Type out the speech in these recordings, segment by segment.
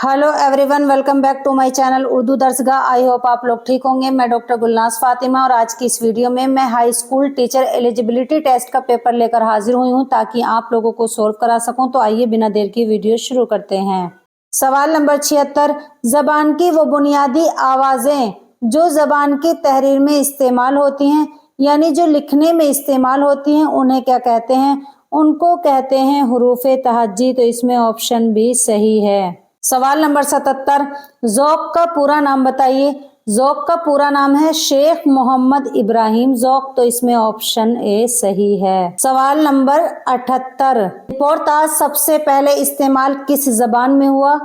Hello everyone, welcome back to my channel Urdu Darsgah. I hope आप लोग ठीक होंगे। मैं डॉक्टर गुलनाज फातिमा और आज की इस वीडियो में मैं high school teacher eligibility test का पेपर लेकर हाजिर हुई हूं ताकि आप लोगों को सोल्व करा सकूं। तो आइए बिना देर की वीडियो शुरू करते हैं। सवाल नंबर 76, जबान की वो बुनियादी आवाजें जो जबान की तहरीर में इस्तेमाल होती हैं यानी जो लिखने में इस्तेमाल होती हैं उन्हें क्या कहते हैं? उनको कहते हैं हुरूफे तहज्जी। तो इसमें ऑप्शन बी सही है। सवाल नंबर 77, ज़ौक़ का पूरा नाम बताइए। ज़ौक़ का पूरा नाम है शेख मोहम्मद इब्राहिम ज़ौक़। तो इसमें ऑप्शन ए सही है। सवाल नंबर 78, पोर्ताज सबसे पहले इस्तेमाल किस जबान में हुआ?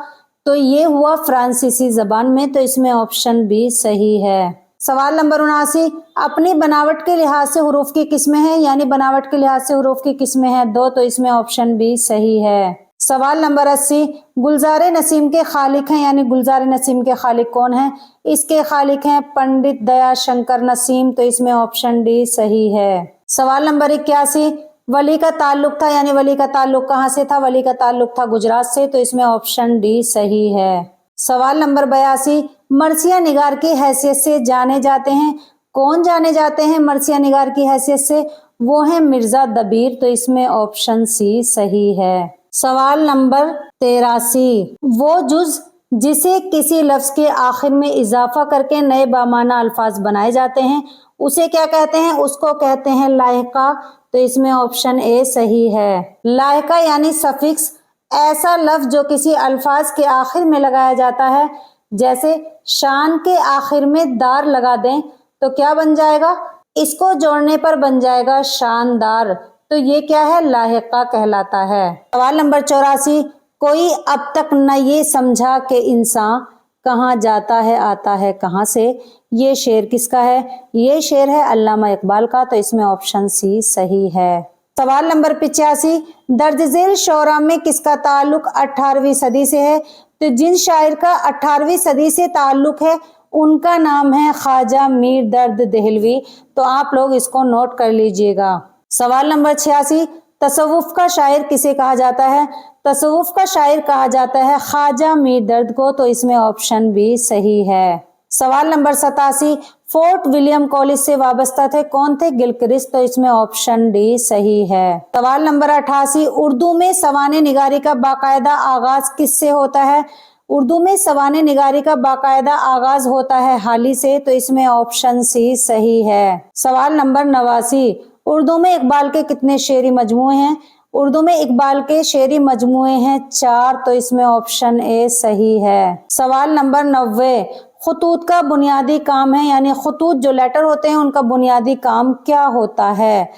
तो ये हुआ फ्रांसीसी जबान में। तो इसमें ऑप्शन बी सही है। सवाल नंबर 79, अपनी बनावट के लिहाज से हुरूफ की किस्में हैं यानी बनावट के लिहाज से हुरूफ की किस्में हैं दो। तो इसमें ऑप्शन बी सही है। सवाल नंबर 80, गुलजार नसीम के खालिक हैं यानी गुलजार नसीम के खालिक कौन हैं? इसके खालिक हैं पंडित दया शंकर नसीम। तो इसमें ऑप्शन डी सही है। सवाल नंबर 81, वली का ताल्लुक था यानी वली का ताल्लुक कहाँ से था? वली का ताल्लुक था गुजरात से। तो इसमें ऑप्शन डी सही है। सवाल नंबर 82, मरसिया निगार की हैसियत से जाने जाते हैं। कौन जाने जाते हैं मरसिया निगार की हैसियत से? वो है मिर्जा दबीर। तो इसमें ऑप्शन सी सही है। सवाल नंबर 83, वो जुज जिसे किसी लफ्ज के आखिर में इजाफा करके नए बामाना अल्फाज बनाए जाते हैं उसे क्या कहते हैं? उसको कहते हैं लाहिका। तो इसमें ऑप्शन ए सही है। लाहिका यानी सफिक्स ऐसा लफ्ज जो किसी अल्फाज के आखिर में लगाया जाता है। जैसे शान के आखिर में दार लगा दें तो क्या बन जाएगा? इसको जोड़ने पर बन जाएगा शानदार। तो ये क्या है? लाहिका कहलाता है। सवाल नंबर 84, कोई अब तक न ये समझा कि इंसान कहाँ जाता है आता है कहाँ से। ये शेर किसका है? ये शेर है अल्लामा इकबाल का। तो इसमें ऑप्शन सी सही है। सवाल नंबर 85, दर्ज झेल शोरा में किसका ताल्लुक 18वीं सदी से है? तो जिन शायर का 18वीं सदी से ताल्लुक है उनका नाम है ख्वाजा मीर दर्द देहलवी। तो आप लोग इसको नोट कर लीजिएगा। सवाल नंबर 86, तसव्वुफ का शायर किसे कहा जाता है? तसव्वुफ का शायर कहा जाता है ख्वाजा मीर दर्द को। तो इसमें ऑप्शन बी सही है। सवाल नंबर 87, फोर्ट विलियम कॉलेज से वाबस्ता थे कौन थे? गिलक्रिस्ट। तो इसमें ऑप्शन डी सही है। सवाल नंबर 88, उर्दू में सवाने निगारी का बाकायदा आगाज किससे होता है? उर्दू में सवाने निगारी का बाकायदा आगाज होता है हाली से। तो इसमें ऑप्शन सी सही है। सवाल नंबर 89, उर्दू में इकबाल के कितने शेरी मजमुए हैं? उर्दू में इकबाल के शेरी मजमुए हैं 4। तो इसमें ऑप्शन ए सही है। सवाल नंबर 90, खुतूत का बुनियादी काम है यानी खुतूत जो लेटर होते हैं उनका बुनियादी काम क्या होता है?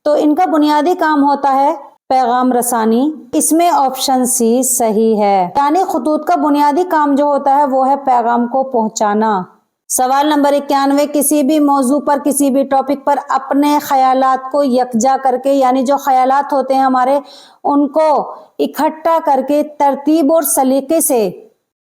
तो इनका बुनियादी काम होता है पैगाम रसानी। इसमें ऑप्शन सी सही है। यानी खुतूत का बुनियादी काम जो होता है वो है पैगाम को पहुंचाना। सवाल नंबर 91, किसी भी मौजू पर किसी भी टॉपिक पर अपने ख्यालात को यकजा करके यानी जो ख्यालात होते हैं हमारे उनको इकट्ठा करके तरतीब और सलीके से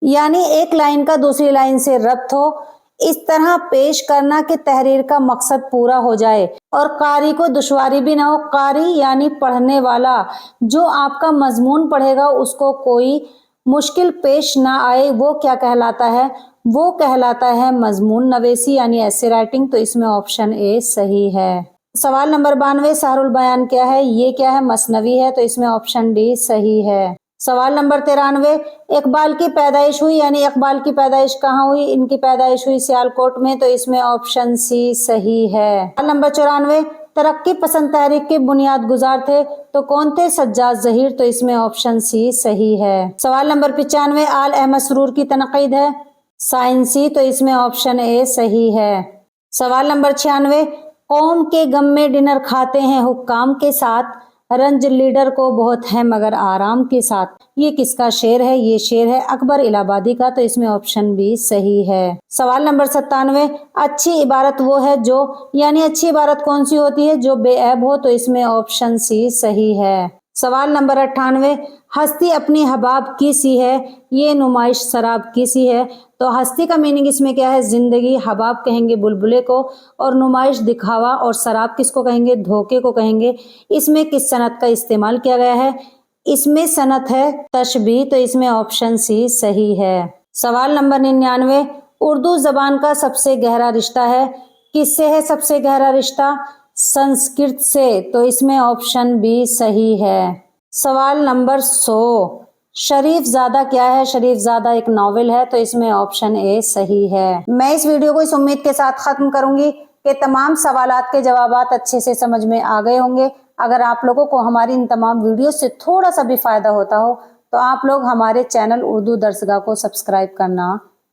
यानी एक लाइन का दूसरी लाइन से रब्त हो इस तरह पेश करना कि तहरीर का मकसद पूरा हो जाए और कारी को दुश्वारी भी ना हो। कारी यानी पढ़ने वाला जो आपका मजमून पढ़ेगा उसको कोई मुश्किल पेश ना आए वो क्या कहलाता है? वो कहलाता है मजमून नवेसी यानी ऐसे राइटिंग। तो इसमें ऑप्शन ए सही है। सवाल नंबर 92, सहरुल बयान क्या है? ये क्या है? मसनवी है। तो इसमें ऑप्शन डी सही है। सवाल नंबर 93, इकबाल की पैदाइश हुई यानी इकबाल की पैदाइश कहाँ हुई? इनकी पैदाइश हुई सियालकोट में। तो इसमें ऑप्शन सी सही है। सवाल नंबर 94, तरक्की पसंद तहरीक के बुनियाद गुजार थे तो कौन थे? सज्जाद जहीर। तो इसमें ऑप्शन सी सही है। सवाल नंबर 95, आल अहमद सरूर की तनकीद है साइंसी। तो इसमें ऑप्शन ए सही है। सवाल नंबर 96, कौम के गम में डिनर खाते हैं हुक्काम के साथ रंज लीडर को बहुत है मगर आराम के साथ। ये किसका शेर है? ये शेर है अकबर इलाहाबादी का। तो इसमें ऑप्शन बी सही है। सवाल नंबर 97, अच्छी इबारत वो है जो यानी अच्छी इबारत कौन सी होती है? जो बेऐब हो। तो इसमें ऑप्शन सी सही है। सवाल नंबर 98, हस्ती अपनी हबाब की सी है ये नुमाइश शराब की सी है। तो हस्ती का मीनिंग इसमें क्या है? जिंदगी। हबाब कहेंगे बुलबुले को और नुमाइश दिखावा और शराब किसको कहेंगे? धोखे को कहेंगे। इसमें किस सनत का इस्तेमाल किया गया है? اس میں صنعت ہے تشبیہ، تو اس میں آپشن سی صحیح ہے۔ سوال نمبر 99، اردو زبان کا سب سے گہرا رشتہ ہے، کس سے ہے سب سے گہرا رشتہ؟ سنسکرت سے، تو اس میں آپشن بی صحیح ہے۔ سوال نمبر 100، شریف زادہ کیا ہے؟ شریف زادہ ایک ناول ہے، تو اس میں آپشن اے صحیح ہے۔ میں اس ویڈیو کو اس امید کے ساتھ ختم کروں گی کہ تمام سوالات کے جوابات اچھے سے سمجھ میں آ گئے ہوں گے۔ اگر آپ لوگوں کو ہماری ان تمام ویڈیو سے تھوڑا سا بھی فائدہ ہوتا ہو تو آپ لوگ ہمارے چینل اردو درسگاہ کو سبسکرائب کرنا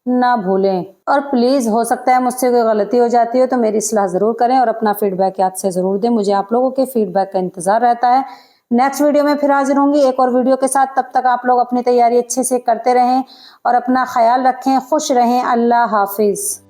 نہ بھولیں، اور پلیز ہو سکتا ہے مجھ سے کوئی غلطی ہو جاتی ہو تو میری اصلاح ضرور کریں، اور اپنا فیڈ بیک یاد سے ضرور دیں۔ مجھے آپ لوگوں کے فیڈ بیک کا انتظار رہتا ہے۔ نیکسٹ ویڈیو میں پھر حاضر ہوں گی ایک اور ویڈیو کے ساتھ۔ تب تک آپ لوگ اپنی تیاری اچھے سے کرتے رہیں اور اپنا خیال رکھیں، خوش رہیں۔ اللہ حافظ۔